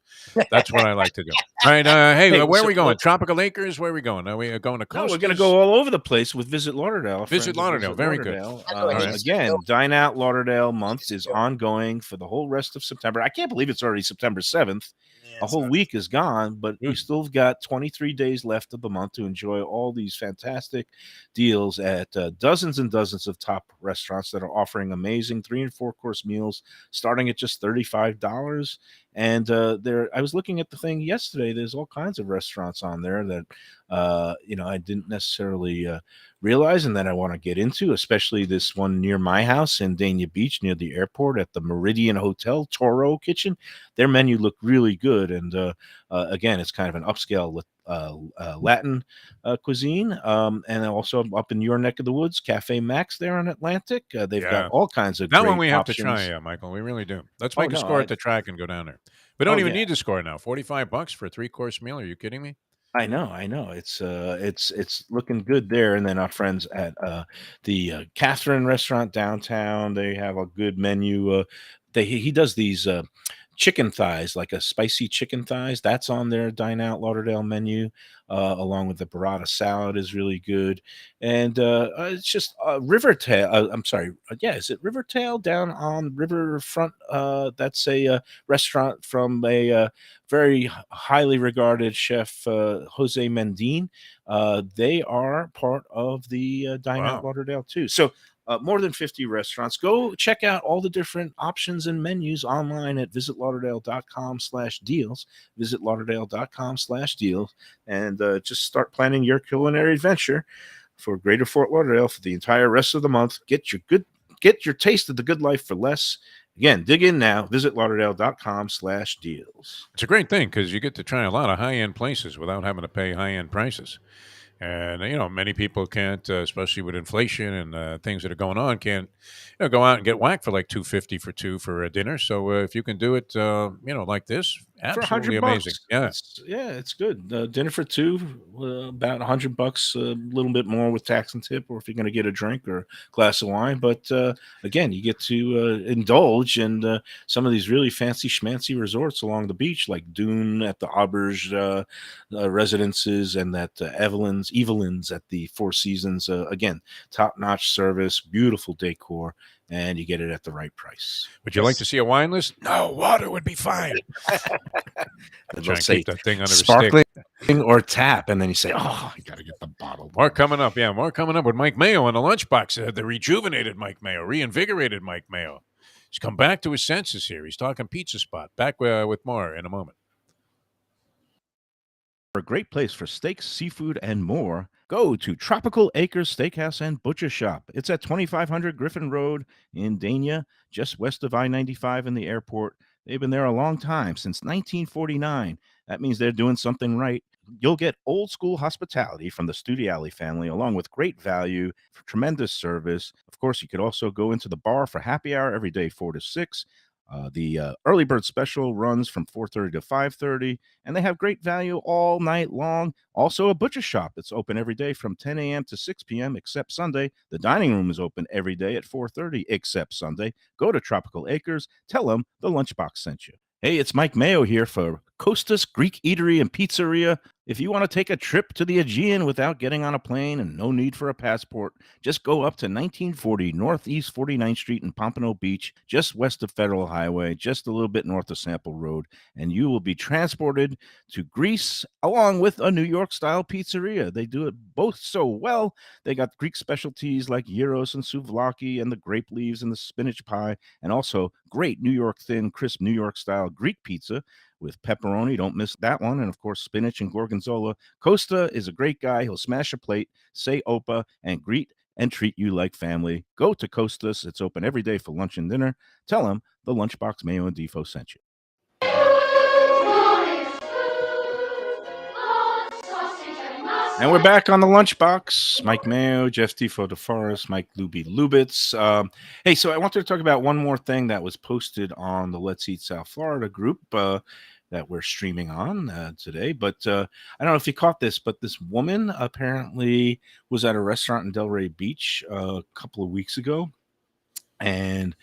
That's what I like to do. All right. Hey, where are we going? Tropical Acres? Where are we going? Are we going to Kosta? No, we're going to go all over the place with Visit Lauderdale. Visit Lauderdale. Very good. Again, Dine Out Lauderdale month is ongoing for the whole rest of September. I can't believe it's already September 7th. A whole week is gone, but you still got 23 days left of the month to enjoy all these fantastic deals at dozens and dozens of top restaurants that are offering amazing 3- and 4-course meals starting at just $35. And I was looking at the thing yesterday. There's all kinds of restaurants on there that I didn't necessarily realize and that I want to get into, especially this one near my house in Dania Beach near the airport at the Meridian Hotel, Toro Kitchen. Their menu looked really good. And again, it's kind of an upscale Latin cuisine. And also up in your neck of the woods, Cafe Max there on Atlantic. They've got all kinds of that one we options. have to try, Michael. We really do. Let's make a score at the track and go down there. We don't even need to score now. $45 for a 3-course meal. Are you kidding me? I know. It's looking good there. And then our friends at the Catherine restaurant downtown, they have a good menu. He does these chicken thighs, like a spicy chicken thighs. That's on their Dine Out Lauderdale menu, along with the burrata salad is really good. And it's just Rivertail. I'm sorry. Is it Rivertail down on Riverfront? That's a restaurant from a very highly regarded chef, Jose Mendin. They are part of the Dine Out Lauderdale too. So more than 50 restaurants. Go check out all the different options and menus online at visitlauderdale.com/deals. Visitlauderdale.com/deals, and just start planning your culinary adventure for Greater Fort Lauderdale for the entire rest of the month. Get your taste of the good life for less. Again, dig in now. Visitlauderdale.com/deals. It's a great thing because you get to try a lot of high-end places without having to pay high-end prices. And, many people can't, especially with inflation and things that are going on, can't, go out and get whacked for like $2.50 for two for a dinner. So if you can do it, like this, absolutely amazing. Yeah. It's good. Dinner for two, about $100, a little bit more with tax and tip, or if you're going to get a drink or a glass of wine. But again, you get to indulge in some of these really fancy schmancy resorts along the beach, like Dune at the Auberge residences, and that Evelyn's at the Four Seasons. Again, top-notch service, beautiful decor, and you get it at the right price. Would you like to see a wine list? No, water would be fine. They'll say that thing under sparkling or tap, and then you say, "Oh, I got to get the bottle." More coming up. Yeah, more coming up with Mike Mayo on the Lunchbox. The rejuvenated Mike Mayo, reinvigorated Mike Mayo. He's come back to his senses here. He's talking pizza spot. Back with more in a moment. For a great place for steaks, seafood, and more, go to Tropical Acres Steakhouse and Butcher Shop. It's at 2500 Griffin Road in Dania, just west of I-95 and the airport. They've been there a long time, since 1949. That means they're doing something right. You'll get old school hospitality from the Studiali family, along with great value, tremendous service. Of course, you could also go into the bar for happy hour every day, 4 to 6. The early bird special runs from 4:30 to 5:30, and they have great value all night long. Also, a butcher shop that's open every day from 10 a.m. to 6 p.m. except Sunday. The dining room is open every day at 4:30 except Sunday. Go to Tropical Acres. Tell them the Lunchbox sent you. Hey, it's Mike Mayo here for Kosta's Greek Eatery and Pizzeria. If you want to take a trip to the Aegean without getting on a plane and no need for a passport, just go up to 1940 Northeast 49th Street in Pompano Beach, just west of Federal Highway, just a little bit north of Sample Road, and you will be transported to Greece along with a New York-style pizzeria. They do it both so well. They got Greek specialties like gyros and souvlaki and the grape leaves and the spinach pie, and also great New York thin, crisp New York-style Greek pizza with pepperoni. Don't miss that one. And of course, spinach and gorgonzola. Kosta is a great guy. He'll smash a plate, say Opa, and greet and treat you like family. Go to Kosta's. It's open every day for lunch and dinner. Tell him the Lunchbox Mayo and Defo sent you. And we're back on the Lunchbox. Mike Mayo, Jeff Defo DeForest, Mike Lubie Lubitz. Hey, so I wanted to talk about one more thing that was posted on the Let's Eat South Florida group that we're streaming on today. But I don't know if you caught this, but this woman apparently was at a restaurant in Delray Beach a couple of weeks ago. And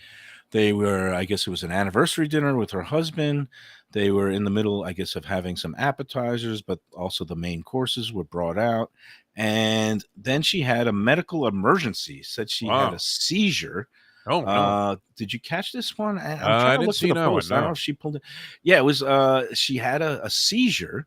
they were, I guess it was an anniversary dinner with her husband. They were in the middle, I guess, of having some appetizers, but also the main courses were brought out. And then she had a medical emergency, said she had a seizure. Oh, no. Did you catch this one? I'm I trying to didn't look see for the that one, post. I don't no. know if she pulled it. Yeah, it was, she had a seizure.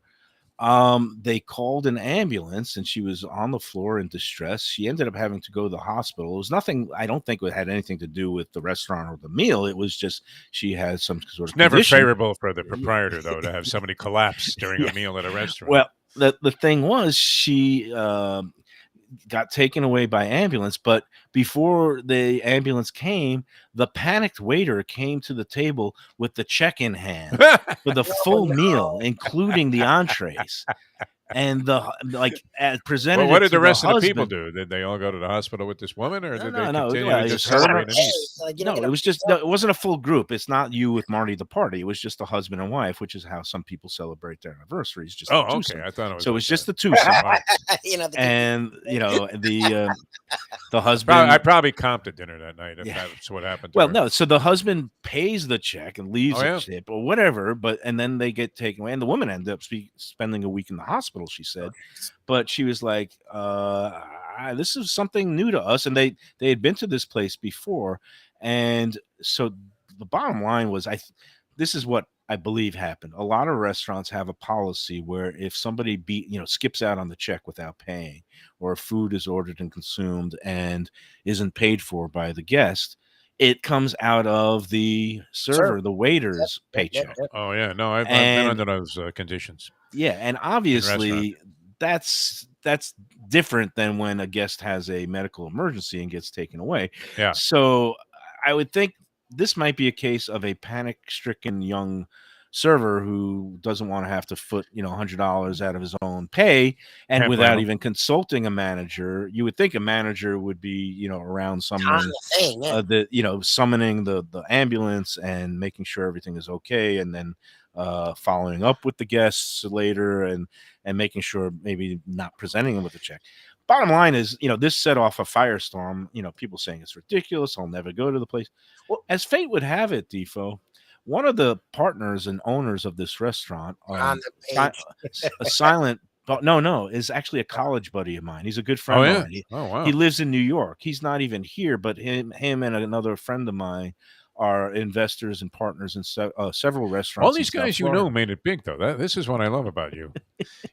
They called an ambulance and she was on the floor in distress. She ended up having to go to the hospital. It was nothing, I don't think it had anything to do with the restaurant or the meal. It was just she had some sort of It's never condition. favorable for the proprietor, though, to have somebody collapse during a meal at a restaurant. Well, the thing was she got taken away by ambulance, but before the ambulance came, the panicked waiter came to the table with the check in hand for the full meal, including the entrees. And presented. Well, what did the rest of the people do? Did they all go to the hospital with this woman, or did they continue to just her. celebrate and eat? It was just it wasn't a full group. It's not you with Marty the party. It was just a husband and wife, which is how some people celebrate their anniversaries. Just okay. I thought it was so. It was like just that. the twosome. And the husband. I probably comped at dinner that night if that's what happened. To her. No. So the husband pays the check and leaves a tip or whatever, and then they get taken away, and the woman ended up spending a week in the hospital. She said, but she was like, "This is something new to us," and they had been to this place before, and so the bottom line was, this is what I believe happened. A lot of restaurants have a policy where if somebody skips out on the check without paying, or food is ordered and consumed and isn't paid for by the guest, it comes out of the server, the waiter's paycheck. Oh yeah, no, I've been under those conditions. Yeah, and obviously that's different than when a guest has a medical emergency and gets taken away. Yeah. So I would think this might be a case of a panic-stricken young server who doesn't want to have to foot $100 out of his own pay, and without even consulting a manager. You would think a manager would be around summoning summoning the ambulance and making sure everything is okay, and then following up with the guests later and making sure maybe not presenting them with a check. Bottom line is, this set off a firestorm. People saying it's ridiculous. I'll never go to the place. Well, as fate would have it, Defo, one of the partners and owners of this restaurant, on the page. a silent, but no, is actually a college buddy of mine. He's a good friend of mine. Wow. He lives in New York. He's not even here, but him and another friend of mine are investors and partners in several restaurants. All these guys made it big, though. This is what I love about you.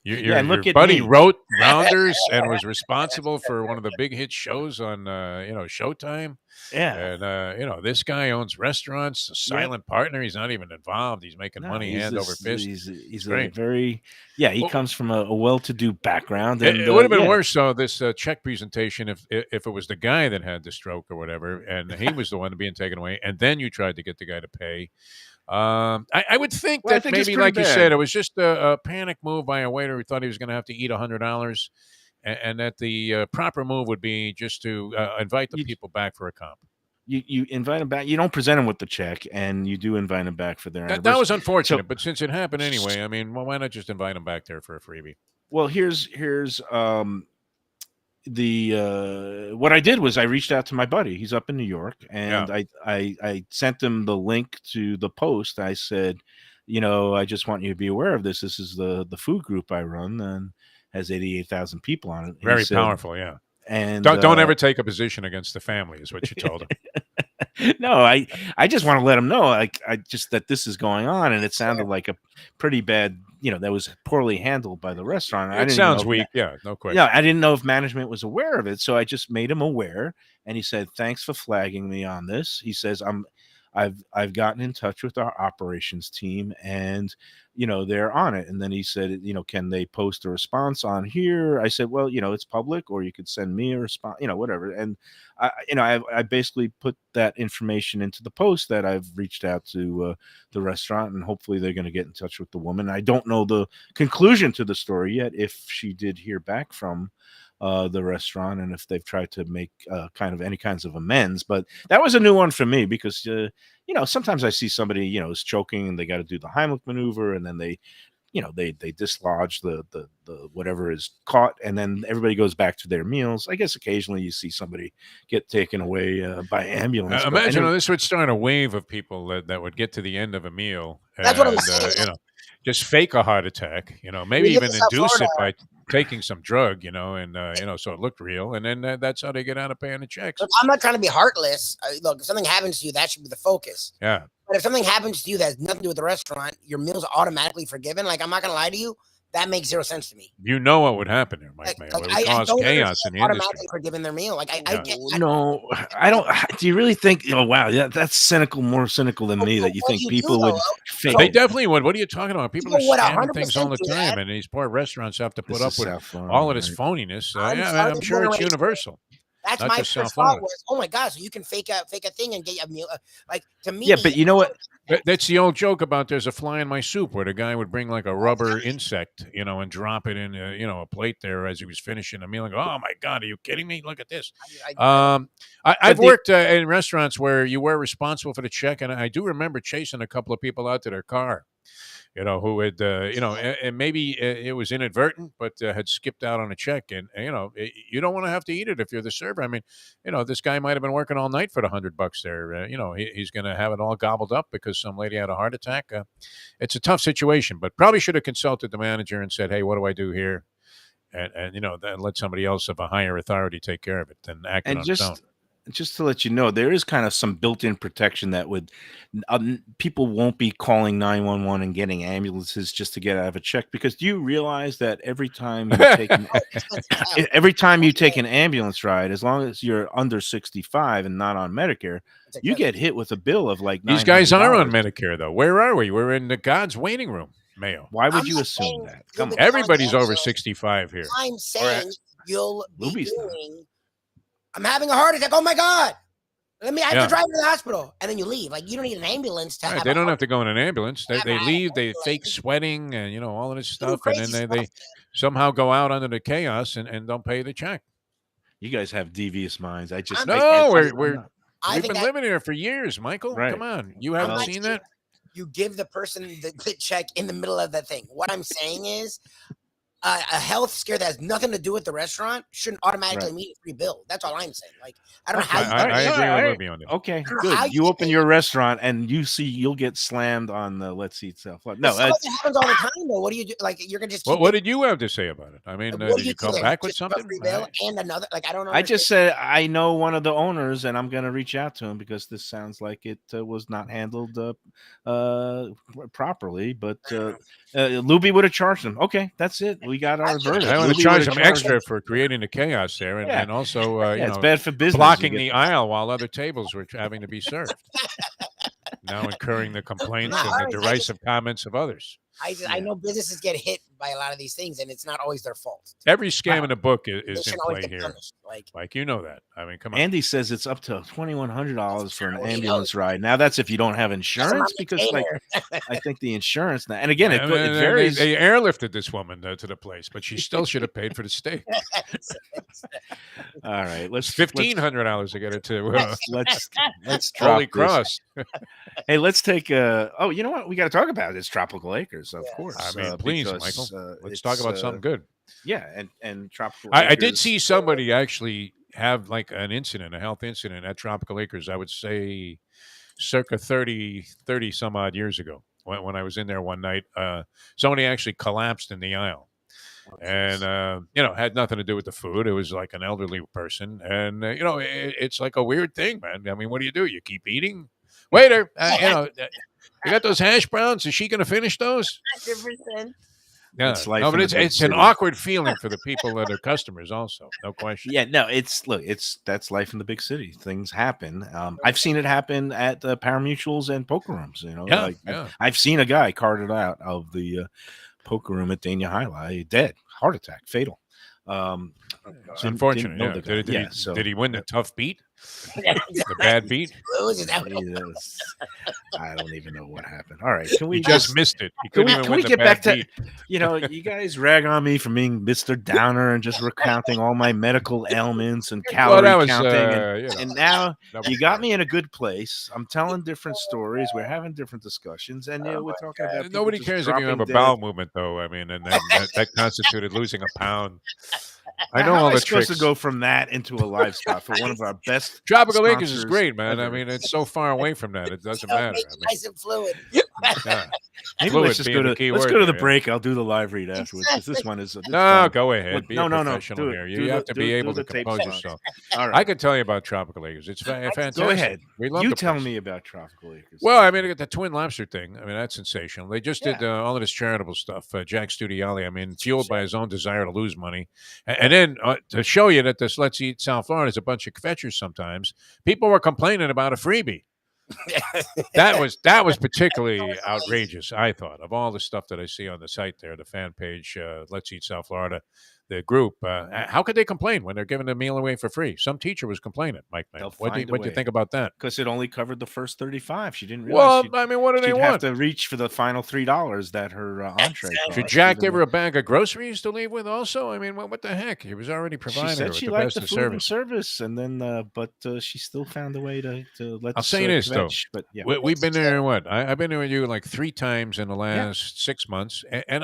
Your buddy wrote Rounders and was responsible for one of the big hit shows on Showtime. Yeah, and this guy owns restaurants. A silent partner. He's not even involved. He's making money hand over fist. He's great. He comes from a well-to-do background. And it would have been worse, though, this check presentation if it was the guy that had the stroke or whatever, and he was the one being taken away, and then you tried to get the guy to pay. I would think that maybe, like you said, it was just a panic move by a waiter who thought he was going to have to eat $100, and that the proper move would be just to invite the people back for a comp. You invite them back. You don't present them with the check, and you do invite them back for their anniversary. That was unfortunate, but since it happened anyway, I mean, why not just invite them back there for a freebie? Well, here's what I did was I reached out to my buddy. He's up in New York, and I sent him the link to the post. I said, I just want you to be aware of this. This is the food group I run, and has 88,000 people on it. Very powerful, yeah. And don't ever take a position against the family, is what you told him. No, I just want to let him know, I just that this is going on, and it sounded like a pretty bad, that was poorly handled by the restaurant. It sounds weak, no question. Yeah, I didn't know if management was aware of it, so I just made him aware, and he said, "Thanks for flagging me on this." He says, I've gotten in touch with our operations team, and they're on it. And then he said, can they post a response on here? I said, well, it's public, or you could send me a response, whatever. And I basically put that information into the post that I've reached out to the restaurant, and hopefully they're going to get in touch with the woman. I don't know the conclusion to the story yet, if she did hear back from the restaurant, and if they've tried to make any kinds of amends. But that was a new one for me, because sometimes I see somebody is choking, and they got to do the Heimlich maneuver, and then they dislodge the whatever is caught, and then everybody goes back to their meals. I guess occasionally you see somebody get taken away by ambulance. Imagine this would start a wave of people that would get to the end of a meal. That's what I'm saying. Just fake a heart attack. Maybe even induce it by taking some drug. So it looked real, and then that's how they get out of paying the checks. Look, I'm not trying to be heartless. Look, if something happens to you, that should be the focus. Yeah. But if something happens to you that has nothing to do with the restaurant, your meal's automatically forgiven. Like, I'm not gonna lie to you. That makes zero sense to me. You know what would happen there, Mike Mayo. It would cause chaos in the industry. Automatically forgiving their meal. Like, I don't. Do you really think? Oh, wow, that's cynical. More cynical than me. That you think people would fake. They definitely would. What are you talking about? People are scamming things all the time, and these poor restaurants have to put up with all of this phoniness. I'm sure it's universal. That's my first thought was, oh my God, so you can fake a thing and get a meal. Like, to me. Yeah, but you know what? That's the old joke about there's a fly in my soup, where the guy would bring like a rubber insect, and drop it in a plate there as he was finishing a meal, and go, oh my God, are you kidding me? Look at this. I've worked in restaurants where you were responsible for the check, and I do remember chasing a couple of people out to their car. Who had, and maybe it was inadvertent, but had skipped out on a check. And, you don't want to have to eat it if you're the server. I mean, this guy might have been working all night for the $100 there. He's going to have it all gobbled up because some lady had a heart attack. It's a tough situation, but probably should have consulted the manager and said, hey, what do I do here? And then let somebody else of a higher authority take care of it than act on its own. Just to let you know, there is kind of some built-in protection that would people won't be calling 911 and getting ambulances just to get out of a check, because do you realize that every time you take an ambulance ride, as long as you're under 65 and not on Medicare, you get hit with a bill of like $900. These guys are on Medicare, though. Where are we? We're in the God's waiting room, Mayo. Why would you assume that? Come on. Everybody's over 65 here. I'm saying you'll be doing. I'm having a heart attack. Oh my God. I have to drive to the hospital. And then you leave. Like, you don't need an ambulance to have They don't have to go in an ambulance. They leave, they fake sweating and all of this stuff. And then they somehow go out under the chaos and don't pay the check. You guys have devious minds. We've been living here for years, Michael. Right. Come on. You haven't seen that? You give the person the check in the middle of the thing. What I'm saying is, a health scare that has nothing to do with the restaurant shouldn't automatically Right. mean a free bill. That's all I'm saying. Like, I don't know how I agree with Lubie on that. Okay, don't know how good. You you open your restaurant and you'll get slammed on the Let's Eat South Florida. No, stuff like that happens all the time, though. What do you do? Like, you're gonna just keep What did you have to say about it? I mean, what did do you come do? back with Just a something? free bill and another? Like, I don't know. I just said I know one of the owners, and I'm going to reach out to him because this sounds like it was not handled properly. But Lubie would have charged him. Okay, that's it. We got our verdict. I want to Lubie charge would've him charged extra for creating the chaos there, and also it's bad for business. blocking the aisle while other tables were having to be served. Now incurring the complaints and the derisive comments of others. I know businesses get hit by a lot of these things, and it's not always their fault. Every scam in the book is in shouldn't always play get here. punished. Like you know that. I mean, come on. Andy says it's up to $2,100 for an Well, ambulance ride. Now that's if you don't have insurance, because like I think the insurance now, and again, it And varies. They airlifted this woman to the place, but she still should have paid for the steak. All right, let's $1,500 to get it to. Let's drop Holy this. cross! Hey, let's take oh, you know what? We got to talk about is Tropical Acres, of course. I mean, please, because, Michael. Let's talk about something good. Yeah, and Tropical I did Acres- see somebody actually have like an incident, a health incident at Tropical Acres. I would say circa 30 some odd years ago when I was in there one night. Somebody actually collapsed in the aisle. And had nothing to do with the food. It was like an elderly person, and it's like a weird thing, man. I mean, what do? You keep eating? Waiter, you got those hash browns? Is she going to finish those? 100%. Yeah, It's life no, but in the it's big an city. awkward feeling for the people that are customers, also, no question. Yeah, no, that's life in the big city. Things happen. I've seen it happen at parimutuels and poker rooms. I've seen a guy carted out of the poker room at Dania Highlight, dead, heart attack, fatal. It's unfortunate. didn't know the guy. Did he win the tough beat? The bad beat? I don't even know what happened. All right, can we He just missed it. He couldn't even can win we the get bad back to beat. you guys rag on me for being Mr. Downer and just recounting all my medical ailments and calorie that was, counting, and now that you was got bad. me in a good place. I'm telling different stories. We're having different discussions, and we're talking about people Nobody just cares if you have a dropping bowel dead. movement, though. I mean, and that constituted losing a pound. I know How all am I the supposed tricks. to go from that into a live spot for one of our best Tropical Acres is sponsors great, man. I ever? mean, it's so far away from that. It doesn't matter. I mean, Nice and fluid. yeah. Maybe Fluid let's just being go the key to let's word go to the there, yeah. break. I'll do the live read afterwards. 'Cause this one is No, go ahead. Be No, a no, professional do it. here. Do You have the- to be do able to the tape compose song. yourself. All right. I can tell you about Tropical Acres. It's fantastic. Go ahead. We love You the tell place. me about Tropical Acres. Well, I mean, the Twin Lobster thing. I mean, that's sensational. They just did Yeah. all of this charitable stuff. Jack Studiali, I mean, fueled by his own desire to lose money. And then to show you that this Let's Eat South Florida is a bunch of kvetchers sometimes, people were complaining about a freebie. That was particularly outrageous, I thought, of all the stuff that I see on the site there, the fan page, Let's Eat South Florida, the group. How could they complain when they're giving a meal away for free? Some teacher was complaining, Mike. Man. They'll What do find a you way. think about that? Because it only covered the first 35. She didn't realize. Well, she'd- I mean, what do they she'd have want? to reach for the final $3 that her entree cost. Should Jack even give her though- a bag of groceries to leave with also? I mean, what the heck? He was already She providing her said with she the liked best the of food and service. service, and then but she still found a way to let. I'll say this, though. But yeah, We've been there, what? I've been there with you like 3 times in the last 6 months, and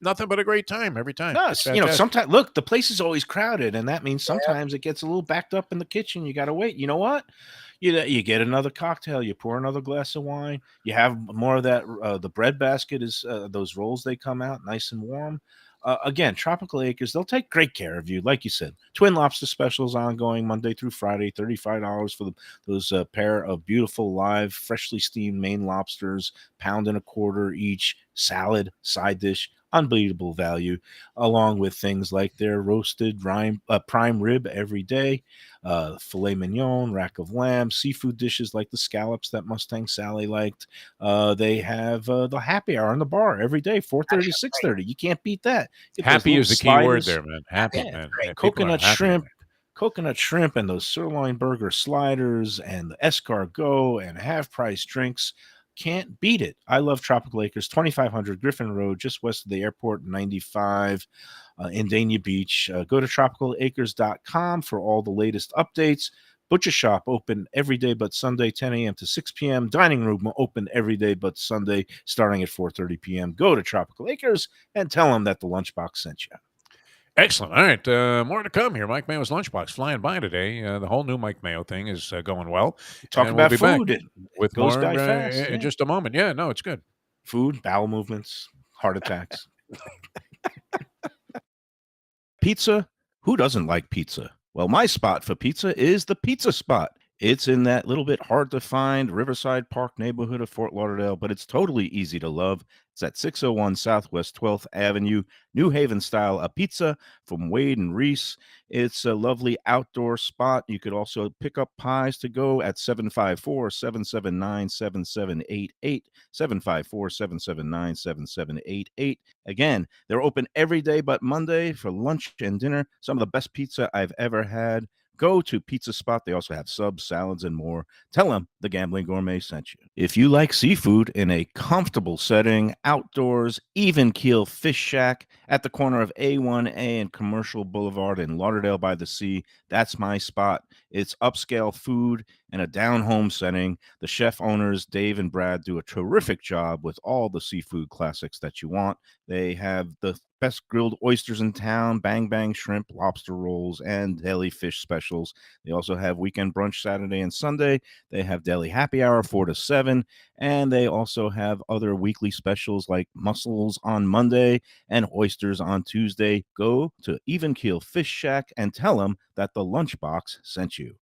nothing but a great time every time. no, It's it's, fantastic. sometimes look, the place is always crowded, and that means sometimes it gets a little backed up in the kitchen. You got to wait. You know what? You get another cocktail. You pour another glass of wine. You have more of that. The bread basket is those rolls. They come out nice and warm. Again, Tropical Acres, they'll take great care of you. Like you said, Twin Lobster specials ongoing Monday through Friday, $35 for those pair of beautiful live, freshly steamed Maine lobsters, £1.25 each, salad, side dish, unbelievable value, along with things like their roasted prime rib every day, filet mignon, rack of lamb, seafood dishes like the scallops that Mustang Sally liked. They have the happy hour in the bar every day, 4:30 to 6:30. You can't beat that. Get those Happy little is the key word sliders, there, man. Happy, Yeah, man. great. Yeah, people are coconut happy, shrimp. man. Coconut shrimp and those sirloin burger sliders and the escargot and half price drinks. Can't beat it. I love Tropical Acres, 2500 Griffin Road, just west of the airport, 95 in Dania Beach. Go to tropicalacres.com for all the latest updates. Butcher Shop open every day but Sunday, 10 a.m. to 6 p.m. Dining room open every day but Sunday, starting at 4:30 p.m. Go to Tropical Acres and tell them that the Lunchbox sent you. Excellent. All right. More to come here. Mike Mayo's Lunchbox flying by today. The whole new Mike Mayo thing is going well. Talk and about we'll be food. back with goes more by fast, in just a moment. Yeah, no, it's good. Food, bowel movements, heart attacks. Pizza? Who doesn't like pizza? Well, my spot for pizza is the Pizza Spot. It's in that little bit hard to find Riverside Park neighborhood of Fort Lauderdale, but it's totally easy to love. It's at 601 Southwest 12th Avenue, New Haven style, a pizza from Wade and Reese. It's a lovely outdoor spot. You could also pick up pies to go at 754-779-7788, 754-779-7788. Again, they're open every day but Monday for lunch and dinner. Some of the best pizza I've ever had. Go to Pizza Spot. They also have subs, salads, and more. Tell them the Gambling Gourmet sent you. If you like seafood in a comfortable setting, outdoors, even keel fish shack at the corner of A1A and Commercial Boulevard in Lauderdale by the Sea, that's my spot. It's upscale food in a down-home setting. The chef owners, Dave and Brad, do a terrific job with all the seafood classics that you want. They have the best grilled oysters in town, bang bang shrimp, lobster rolls, and deli fish specials. They also have weekend brunch Saturday and Sunday. They have deli happy hour 4 to 7, and they also have other weekly specials like mussels on Monday and oysters on Tuesday. Go to Even Keel Fish Shack and tell them that the Lunchbox sent you.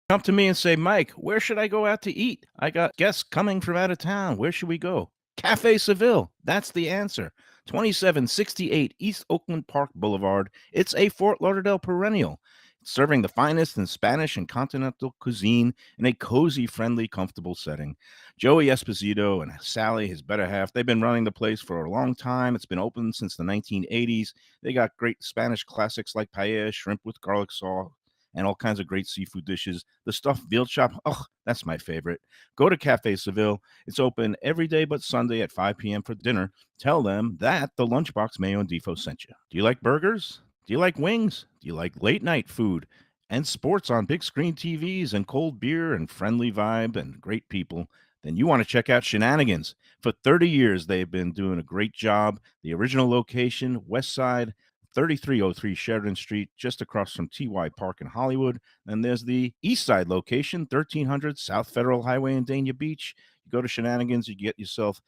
Come to me and say, Mike, where should I go out to eat? I got guests coming from out of town. Where should we go? Cafe Seville. That's the answer. 2768 East Oakland Park Boulevard. It's a Fort Lauderdale perennial. It's serving the finest in Spanish and continental cuisine in a cozy, friendly, comfortable setting. Joey Esposito and Sally, his better half, they've been running the place for a long time. It's been open since the 1980s. They got great Spanish classics like paella, shrimp with garlic sauce, and all kinds of great seafood dishes. The stuffed veal chop, oh, that's my favorite. Go to Cafe Seville. It's open every day but Sunday at 5 p.m. for dinner. Tell them that the Lunchbox Mayo and Defo sent you. Do you like burgers? Do you like wings? Do you like late night food and sports on big screen TVs and cold beer and friendly vibe and great people? Then you want to check out Shenanigans. For 30 years, they've been doing a great job. The original location, West Side, 3303 Sheridan Street, just across from TY Park in Hollywood. And there's the East Side location, 1300 South Federal Highway in Dania Beach. You go to Shenanigans, you get yourself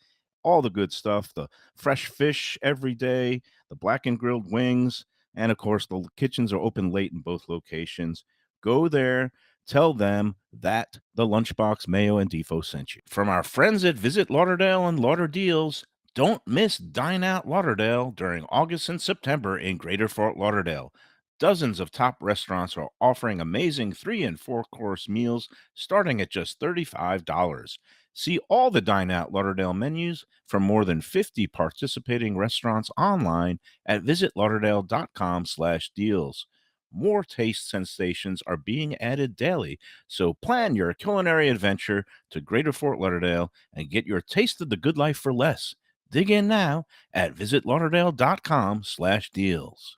all the good stuff, the fresh fish every day, the black and grilled wings, and of course, the kitchens are open late in both locations. Go there. Tell them that the Lunchbox Mayo and Defo sent you. From our friends at Visit Lauderdale and Lauder Deals, don't miss Dine Out Lauderdale during August and September in Greater Fort Lauderdale. Dozens of top restaurants are offering amazing 3- and 4-course meals starting at just $35. See all the Dine Out Lauderdale menus from more than 50 participating restaurants online at visitlauderdale.com/deals. More taste sensations are being added daily, so plan your culinary adventure to Greater Fort Lauderdale and get your taste of the good life for less. Dig in now at visitlauderdale.com/deals.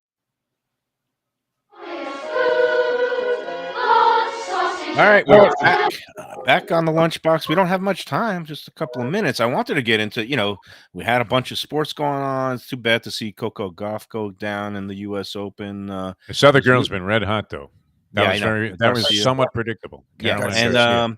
All right, we're back on the Lunchbox. We don't have much time, just a couple of minutes. I wanted to get into, we had a bunch of sports going on. It's too bad to see Coco Gauff go down in the U.S. Open. This other girl's been red hot, though. That was somewhat predictable. Yeah,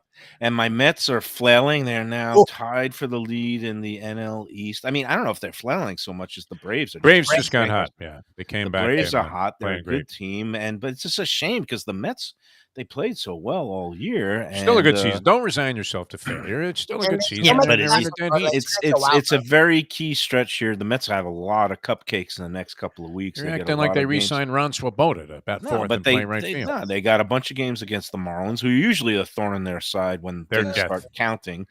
and my Mets are flailing. They're now tied for the lead in the NL East. I mean, I don't know if they're flailing so much as the Braves are. Braves just got hot. Yeah, they came back. The Braves are hot. They're a good team, but it's just a shame because the Mets, they played so well all year. Still a good season. Don't resign yourself to failure. It's still a good season. Yeah, but it's a very key stretch here. The Mets have a lot of cupcakes in the next couple of weeks. You're acting like they re-signed Ron Swoboda about fourth and play right field. No, they got a bunch of games against the Marlins, who are usually a thorn in their side when things start counting.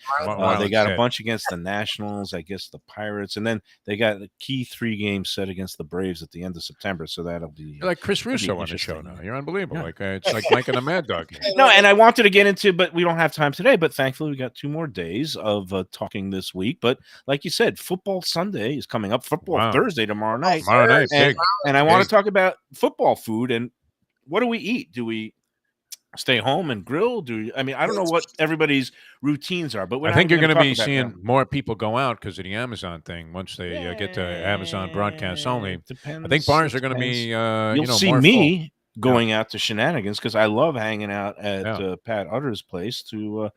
They got a bunch against the Nationals, I guess the Pirates, and then they got a key 3-game set against the Braves at the end of September. So that'll be You're like Chris Russo on the show now. You're unbelievable. Yeah. It's like Mike and the Mad Dog. No, and I wanted to get into, but we don't have time today. But thankfully, we got 2 more days of talking this week. But like you said, Football Sunday is coming up. Football Thursday tomorrow night. Tomorrow night, and I want to talk about football food and what do we eat? Do we stay home and grill? I mean, I don't know what everybody's routines are, but I think you're going to be seeing more people go out because of the Amazon thing once they get to Amazon broadcast only. Depends. I think bars are going to be, you'll see more me going out to shenanigans because I love hanging out at Pat Utter's place to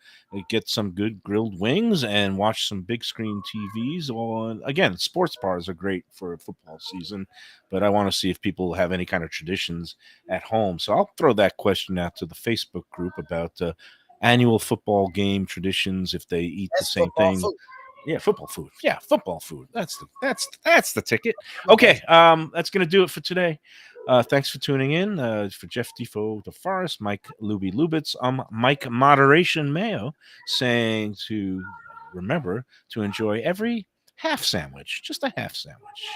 get some good grilled wings and watch some big screen TVs. Again, sports bars are great for football season, but I want to see if people have any kind of traditions at home. So I'll throw that question out to the Facebook group about annual football game traditions, if they eat the same thing. Food. Yeah, football food. Yeah, football food. That's the ticket. Okay, that's gonna do it for today. Thanks for tuning in. For Jeff Defo, the Forest, Mike Lubie Lubitz, I'm Mike Moderation Mayo, saying to remember to enjoy every half sandwich, just a half sandwich.